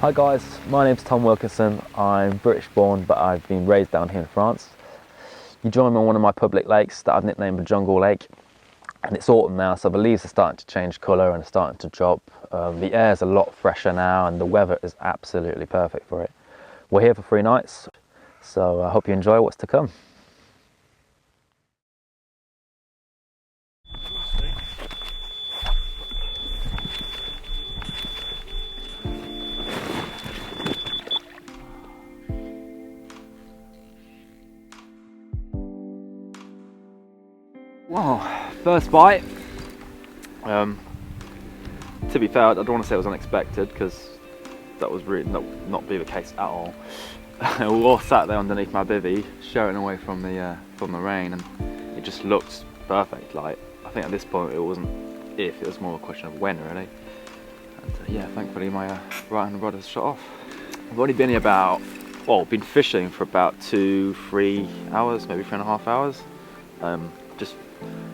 Hi guys, my name's Tom Wilkinson. I'm British born, but I've been raised down here in France. You join me on one of my public lakes that I've nicknamed the Jungle Lake. And it's autumn now, so the leaves are starting to change colour and are starting to drop. The air's a lot fresher now and the weather is absolutely perfect for it. We're here for 3 nights, so I hope you enjoy what's to come. Wow, first bite. To be fair, I don't want to say it was unexpected because that was really not be the case at all. We all sat there underneath my bivvy, sheltering away from the rain, and it just looked perfect. Like, I think at this point it wasn't if, it was more a question of when, really. And yeah, thankfully my right-hand rod has shut off. I've only been here been fishing for about 2-3 hours, maybe 3.5 hours. Just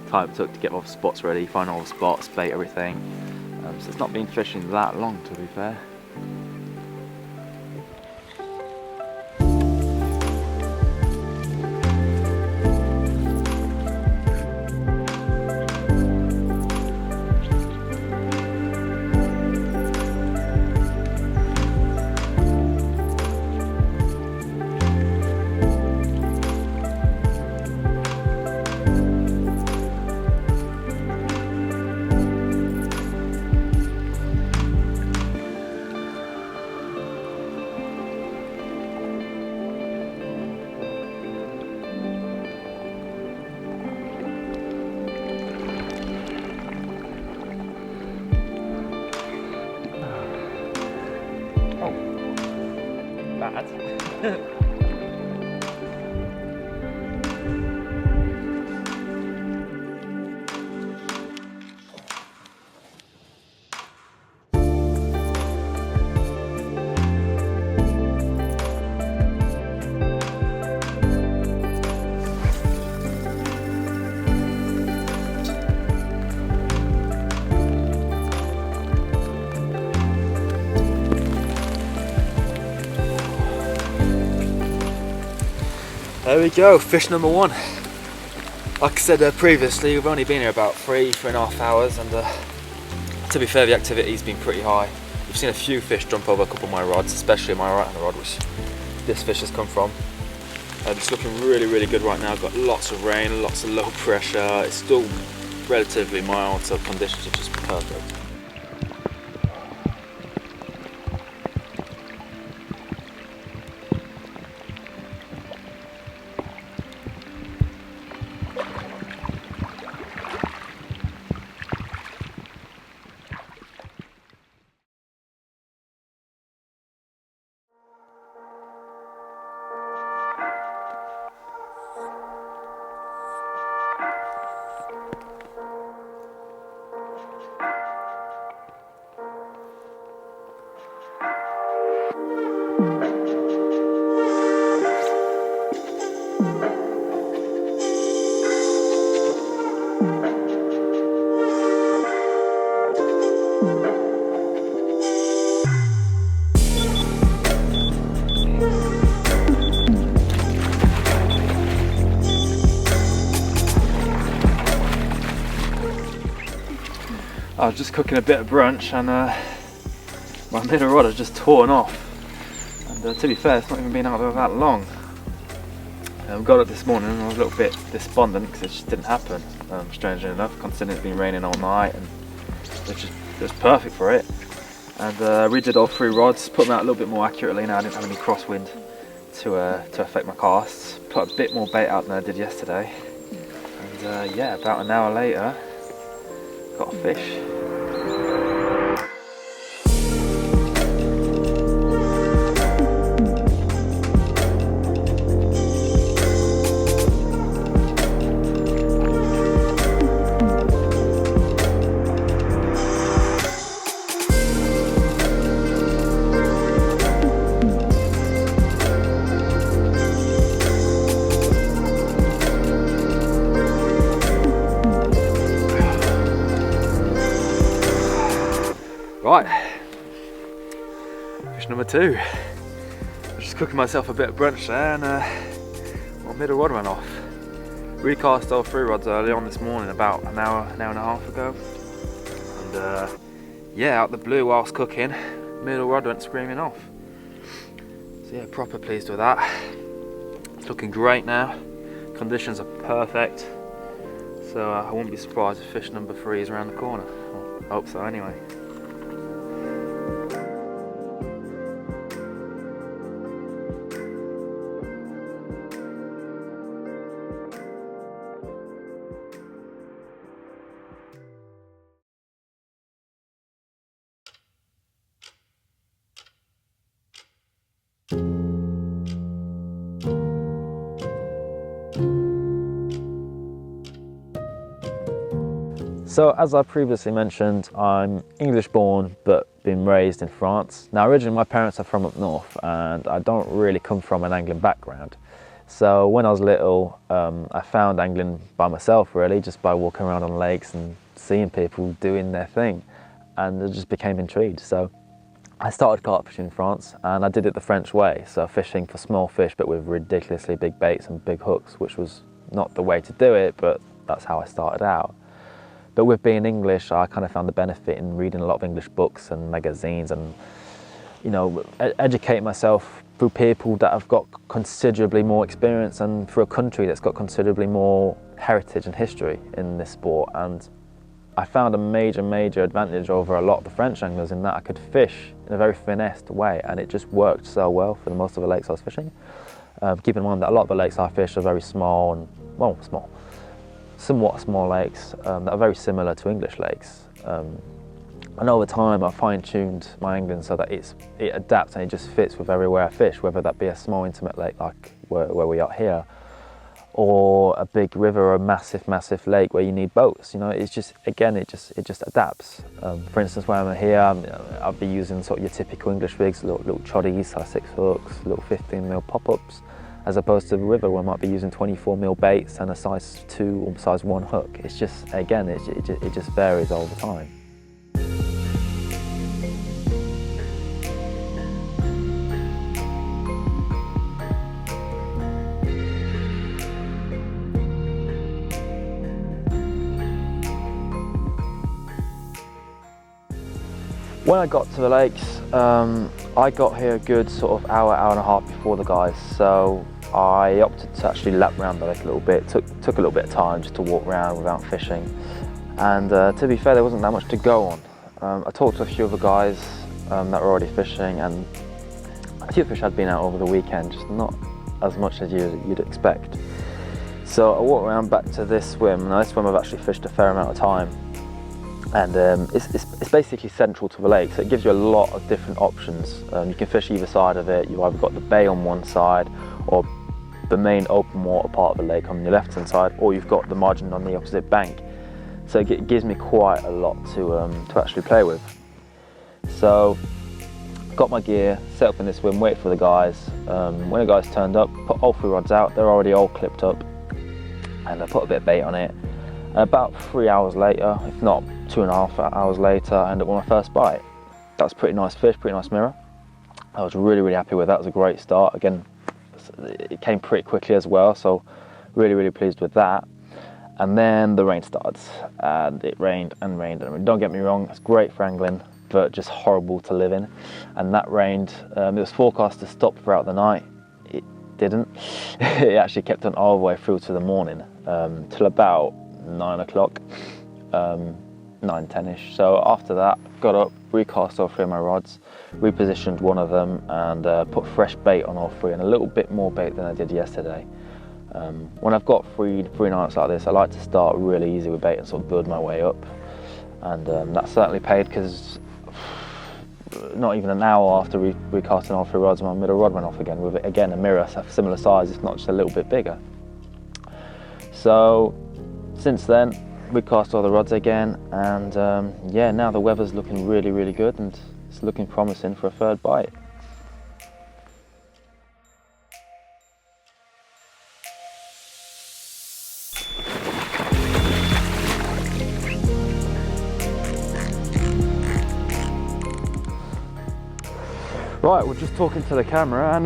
time it took to get all the spots ready, find all the spots, bait everything. So it's not been fishing that long, to be fair. Bad. There we go, fish number 1. Like I said previously, we've only been here about 3.5 hours, and to be fair, the activity's been pretty high. We've seen a few fish jump over a couple of my rods, especially my right-hand rod, which this fish has come from. It's looking really, really good right now. Got lots of rain, lots of low pressure. It's still relatively mild, so conditions are just perfect. I was just cooking a bit of brunch and my middle rod has just torn off, and to be fair, it's not even been out there that long. I got it this morning and I was a little bit despondent because it just didn't happen, strangely enough, considering it's been raining all night, and it was perfect for it. And redid all 3 rods, put them out a little bit more accurately now. I didn't have any crosswind to affect my casts. Put a bit more bait out than I did yesterday, and yeah, about an hour later got a fish. 2. Just cooking myself a bit of brunch there, and my middle rod ran off. Recast all 3 rods early on this morning, about an hour and a half ago. And yeah, out the blue whilst cooking, middle rod went screaming off. So yeah, proper pleased with that. It's looking great now. Conditions are perfect. So I wouldn't be surprised if fish number 3 is around the corner. I hope so anyway. So as I previously mentioned, I'm English born but been raised in France. Now originally my parents are from up north and I don't really come from an angling background. So when I was little, I found angling by myself really, just by walking around on lakes and seeing people doing their thing, and I just became intrigued. So I started carp fishing in France, and I did it the French way, so fishing for small fish but with ridiculously big baits and big hooks, which was not the way to do it, but that's how I started out. But with being English, I kind of found the benefit in reading a lot of English books and magazines, and you know, educate myself through people that have got considerably more experience and through a country that's got considerably more heritage and history in this sport. And I found a major advantage over a lot of the French anglers in that I could fish in a very finessed way, and it just worked so well for most of the lakes I was fishing. Keep in mind that a lot of the lakes I fish are very small and, well, somewhat small lakes that are very similar to English lakes. And over time I fine-tuned my angling so that it adapts and it just fits with everywhere I fish, whether that be a small intimate lake like where we are here, or a big river or a massive lake where you need boats. You know, it's just, again, it just adapts. For instance, when I'm here, I'll be using sort of your typical English rigs, little choddies, size 6 hooks, little 15mm pop-ups, as opposed to the river where I might be using 24mm baits and a size 2 or size 1 hook. It's just, again, it just varies all the time. When I got to the lakes, I got here a good sort of hour and a half before the guys, so I opted to actually lap around the lake a little bit. Took a little bit of time just to walk around without fishing, and to be fair, there wasn't that much to go on. I talked to a few other guys that were already fishing, and a few fish had been out over the weekend, just not as much as you'd expect. So I walked around back to this swim. Now this swim I've actually fished a fair amount of time, and it's basically central to the lake, so it gives you a lot of different options. You can fish either side of it. You've either got the bay on one side or the main open water part of the lake on your left hand side, or you've got the margin on the opposite bank. So it gives me quite a lot to actually play with. So got my gear, set up in this swim, wait for the guys. When the guys turned up, put all 3 rods out. They're already all clipped up, and I put a bit of bait on it. And about 3 hours later, if not 2.5 hours later, I ended up with my first bite. That was a pretty nice fish, pretty nice mirror. I was really happy with that. It was a great start. Again, it came pretty quickly as well, so really pleased with that. And then the rain starts, and it rained and rained. Don't get me wrong, it's great for angling, but just horrible to live in. And that rained. It was forecast to stop throughout the night. It didn't. It actually kept on all the way through to the morning, till about 9 o'clock, 9:10ish. So after that, got up, recast all 3 of my rods, repositioned one of them, and put fresh bait on all 3, and a little bit more bait than I did yesterday. When I've got three nights like this, I like to start really easy with bait and sort of build my way up, and that certainly paid, because not even an hour after recasting all 3 rods, my middle rod went off again with, again, a mirror, a similar size, if not just a little bit bigger. So since then, we cast all the rods again, and yeah, now the weather's looking really good, and it's looking promising for a 3rd bite. Right, we're just talking to the camera and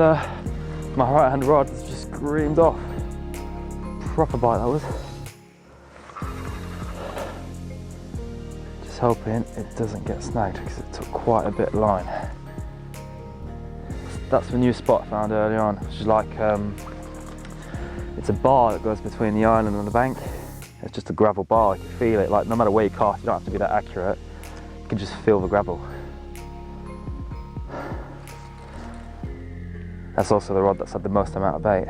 my right hand rod has just screamed off. Proper bite that was. Just hoping it doesn't get snagged because it took quite a bit of line. That's the new spot I found earlier on, which is like, it's a bar that goes between the island and the bank. It's just a gravel bar, you can feel it, like no matter where you cast, you don't have to be that accurate. You can just feel the gravel. That's also the rod that's had the most amount of bait.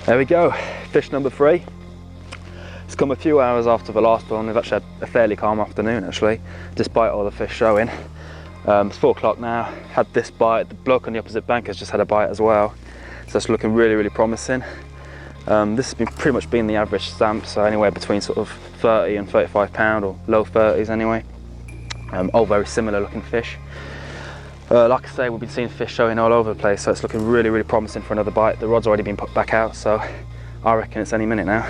There we go, fish number 3. It's come a few hours after the last one. We've actually had a fairly calm afternoon actually, despite all the fish showing. It's 4 o'clock now, had this bite. The bloke on the opposite bank has just had a bite as well. So it's looking really, really promising. This has been pretty much been the average stamp, so anywhere between sort of 30 and 35 pound, or low 30s anyway. All very similar looking fish. Like I say, we've been seeing fish showing all over the place, so it's looking really, really promising for another bite. The rod's already been put back out, so I reckon it's any minute now.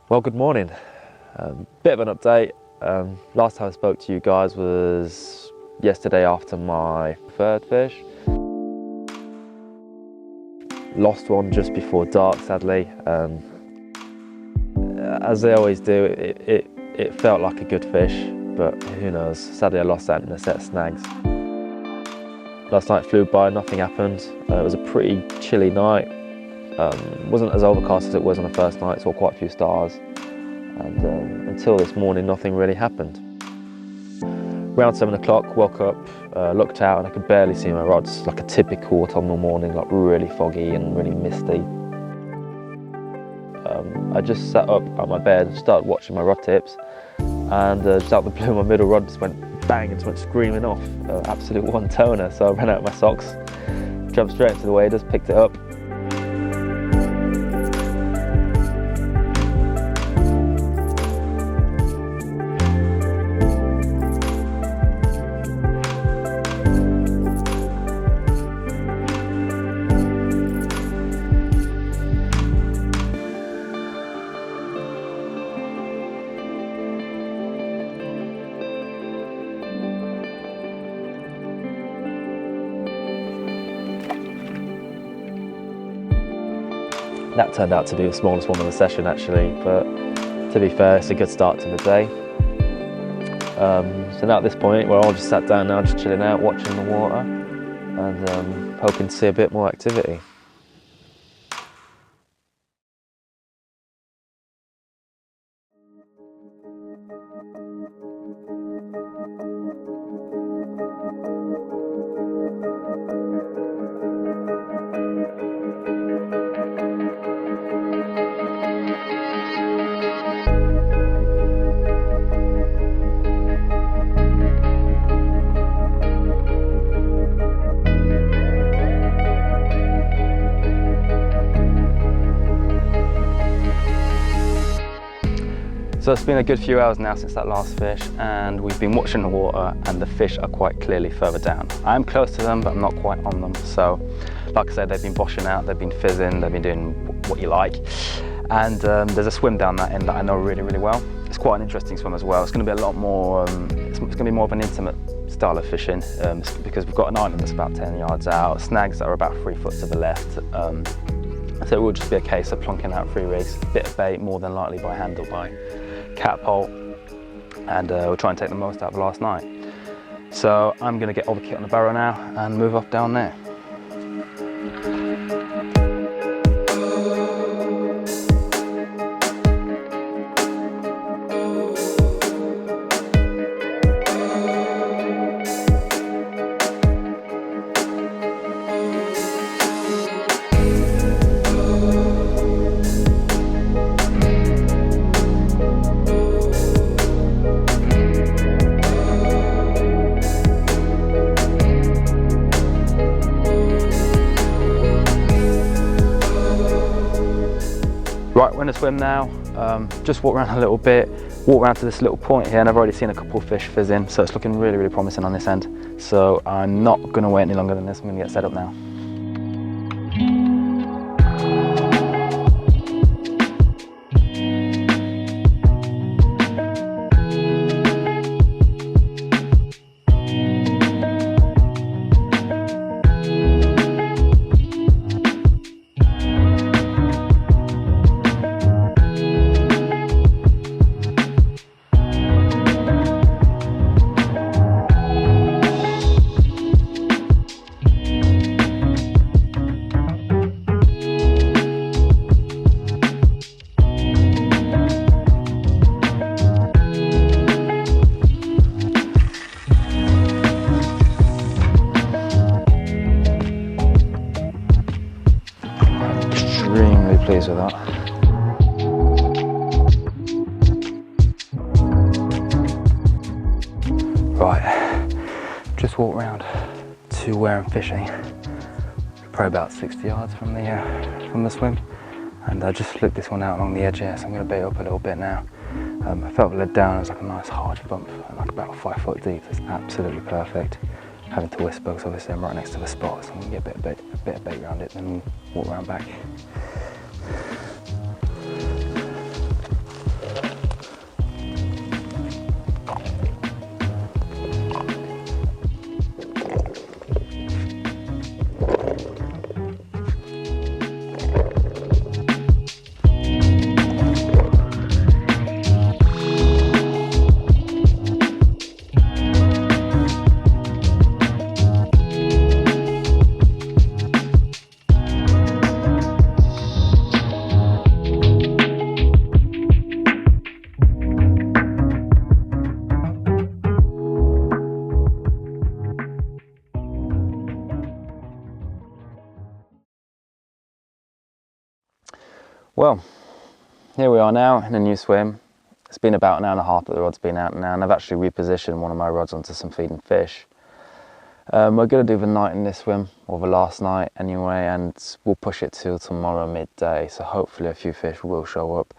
Well, good morning. Bit of an update. Last time I spoke to you guys was yesterday after my third fish. Lost one just before dark, sadly. As they always do, it felt like a good fish, but who knows. Sadly, I lost out in a set of snags. Last night flew by, nothing happened. It was a pretty chilly night. Wasn't as overcast as it was on the first night, saw quite a few stars, and until this morning nothing really happened. Around 7 o'clock, woke up, looked out and I could barely see my rods, like a typical autumnal morning, like really foggy and really misty. I just sat up on my bed and started watching my rod tips, and just out the blue my middle rod just went bang and went screaming off, absolute one-toner, so I ran out of my socks, jumped straight into the waders, picked it up. That turned out to be the smallest one of the session actually, but to be fair, it's a good start to the day. So now at this point, we're all just sat down now, just chilling out, watching the water, and hoping to see a bit more activity. So it's been a good few hours now since that last fish, and we've been watching the water, and the fish are quite clearly further down. I'm close to them, but I'm not quite on them. So like I said, they've been boshing out, they've been fizzing, they've been doing what you like. And there's a swim down that end that I know really, really well. It's quite an interesting swim as well. It's going to be a lot more, it's going to be more of an intimate style of fishing because we've got an island that's about 10 yards out, snags that are about 3 foot to the left. So it will just be a case of plonking out 3 rigs, bit of bait, more than likely by hand or by catapult, and we'll try and take the most out of last night. So I'm going to get all the kit on the barrow now and move off down there. Right, we're in a swim now, just walk around a little bit, walk around to this little point here, and I've already seen a couple of fish fizzing, so it's looking really, really promising on this end. So I'm not going to wait any longer than this, I'm going to get set up now. Extremely pleased with that. Right, just walked round to where I'm fishing, probably about 60 yards from the swim, and I just flicked this one out along the edge here, so I'm going to bait up a little bit now. I felt led down, it was like a nice hard bump, like about 5 foot deep. It's absolutely perfect. Having to whisper because obviously I'm right next to the spot, so I'm going to get a bit of bait around it and then walk around back. Well, here we are now in a new swim. It's been about an hour and a half that the rod's been out now, and I've actually repositioned one of my rods onto some feeding fish. We're going to do the night in this swim, or the last night anyway, and we'll push it till tomorrow midday, so hopefully a few fish will show up.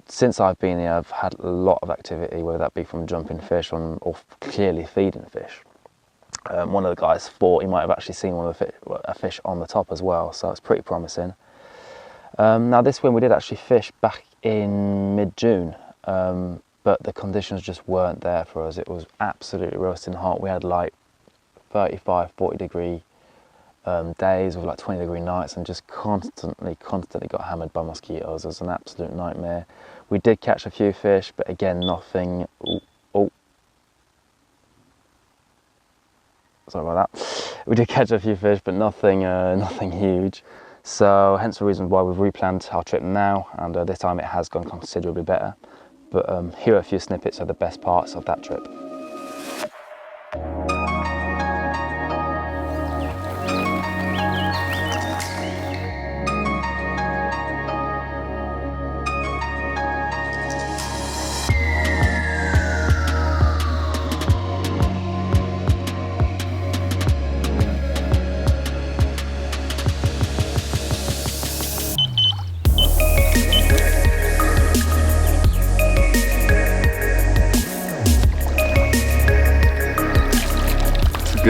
Since I've been here, I've had a lot of activity, whether that be from jumping fish or clearly feeding fish. One of the guys thought he might have actually seen a fish on the top as well, so it's pretty promising. Now this swim we did actually fish back in mid-June, but the conditions just weren't there for us. It was absolutely roasting hot. We had like 35, 40 degree days with like 20 degree nights, and just constantly got hammered by mosquitoes. It was an absolute nightmare. We did catch a few fish, but again, nothing. Sorry about that. We did catch a few fish, but nothing huge. So hence the reason why we've replanned our trip now, and this time it has gone considerably better. But here are a few snippets of the best parts of that trip.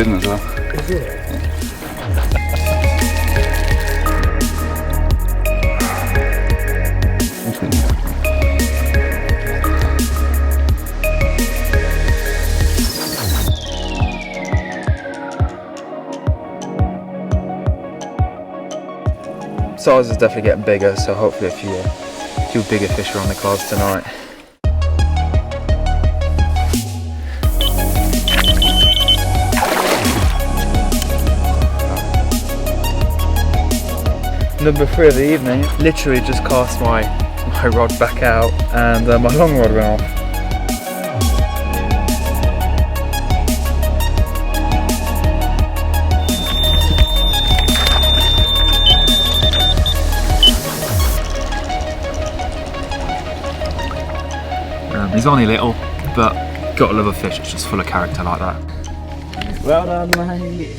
good one as well. Is it? Size is definitely getting bigger, so hopefully a few bigger fish are on the cards tonight. Number 3 of the evening. Literally just cast my rod back out and my long rod went off. He's only little, but gotta love a fish that's just full of character like that. Well done, mate.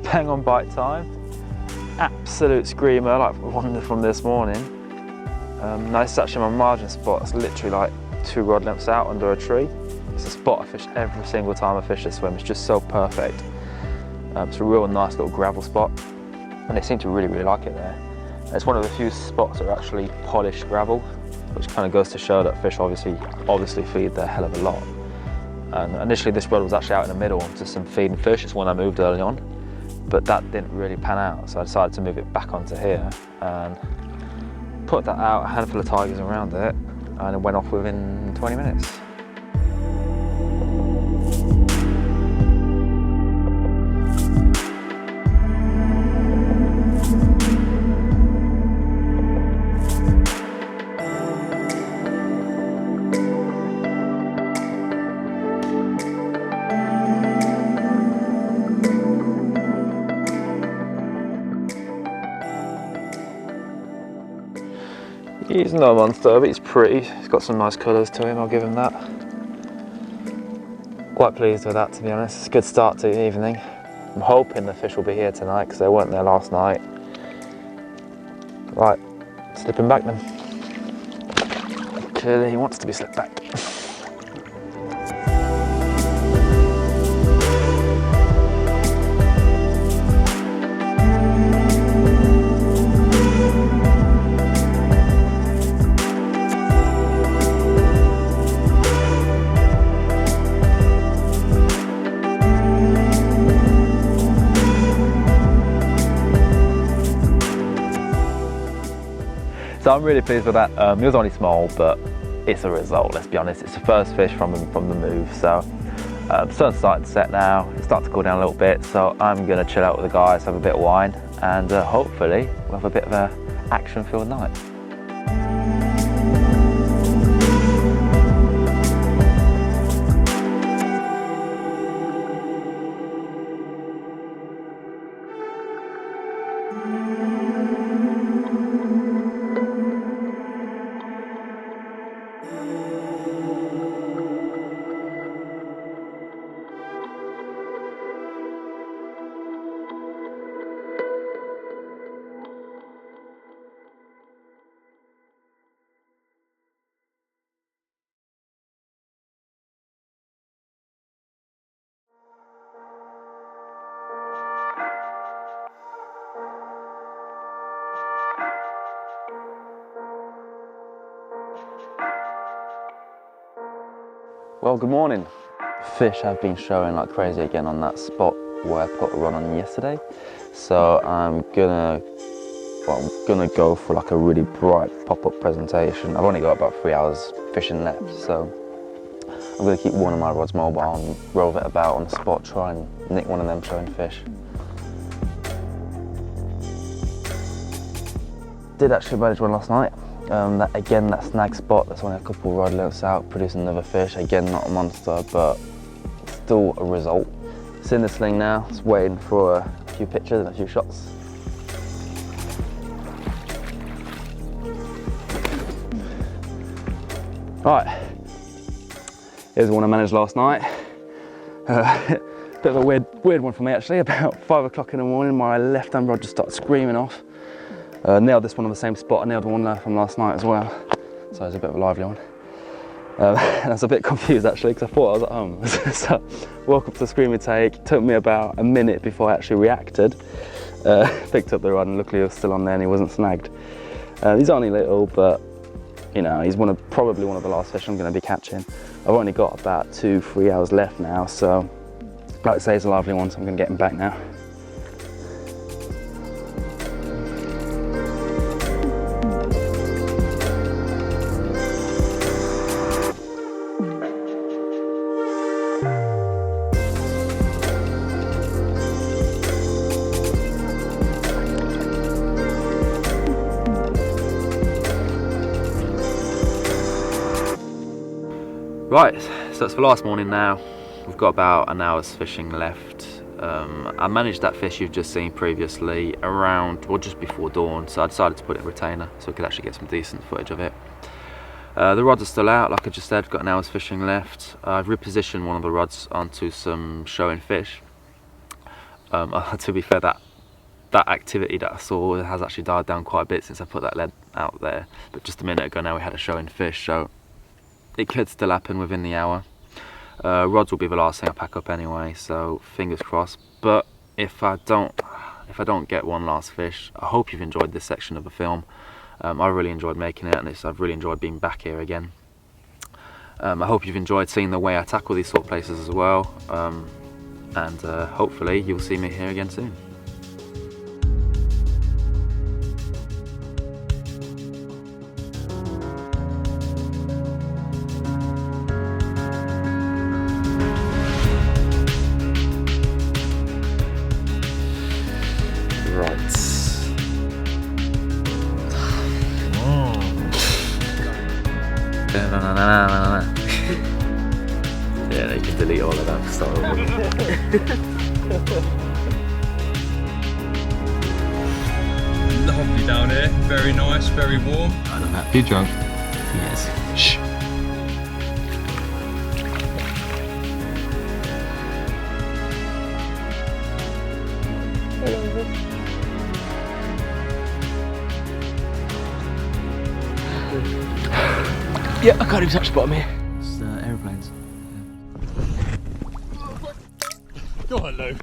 Bang on bite time. Absolute screamer, like one from this morning. Nice, actually my margin spot. It's literally like 2 rod lengths out under a tree. It's a spot I fish every single time I fish this swim. It's just so perfect. It's a real nice little gravel spot, and they seem to really like it there. It's one of the few spots that are actually polished gravel, which kind of goes to show that fish obviously feed their hell of a lot. And initially this rod was actually out in the middle to some feeding fish. It's one I moved early on, but that didn't really pan out, so I decided to move it back onto here and put that out, a handful of tigers around it, and it went off within 20 minutes. He's no monster, but he's pretty. He's got some nice colours to him, I'll give him that. Quite pleased with that, to be honest. It's a good start to the evening. I'm hoping the fish will be here tonight because they weren't there last night. Right, slip him back then. Clearly he wants to be slipped back. So I'm really pleased with that. It was only small, but it's a result, let's be honest. It's the first fish from the move, so the sun's starting to set now. It's starting to cool down a little bit, so I'm gonna chill out with the guys, have a bit of wine, and hopefully we'll have a bit of a action-filled night. Well, good morning. Fish have been showing like crazy again on that spot where I put a rod on yesterday. So I'm gonna gonna go for like a really bright pop-up presentation. I've only got about 3 hours fishing left, so I'm gonna keep one of my rods mobile and rove it about on the spot, try and nick one of them showing fish. Did actually manage one last night. That snag spot, that's only a couple rod lengths out, producing another fish. Again, not a monster, but still a result. It's in the sling now, it's waiting for a few pictures and a few shots. Right, here's the one I managed last night. Bit of a weird one for me actually. About 5 o'clock in the morning, my left-hand rod just started screaming off. Nailed this one on the same spot. I nailed one from last night as well. So it's a bit of a lively one. And I was a bit confused actually because I thought I was at home. So woke up to the screaming take. It took me about a minute before I actually reacted. Picked up the rod and luckily he was still on there and he wasn't snagged. He's only little, but you know, he's probably one of the last fish I'm going to be catching. I've only got about 2-3 hours left now, so like I say, it's a lively one, so I'm going to get him back now. Right, so that's for last morning now. We've got about an hour's fishing left. I managed that fish you've just seen previously around, well, just before dawn, so I decided to put it in retainer so I could actually get some decent footage of it. The rods are still out, like I just said, got an hour's fishing left. I've repositioned one of the rods onto some showing fish. To be fair, that activity that I saw has actually died down quite a bit since I put that lead out there. But just a minute ago now we had a showing fish, so it could still happen within the hour. Rods will be the last thing I pack up anyway, so fingers crossed. But if I don't get one last fish, I hope you've enjoyed this section of the film. I really enjoyed making it, and I've really enjoyed being back here again. I hope you've enjoyed seeing the way I tackle these sort of places as well, and hopefully you'll see me here again soon. Yeah, you can delete all of that to start over. Lovely down here, very nice, very warm. I don't know. You drunk? Yes. Shh. Yeah, I can't even touch the bottom here. It's aeroplanes. Go on, Lou.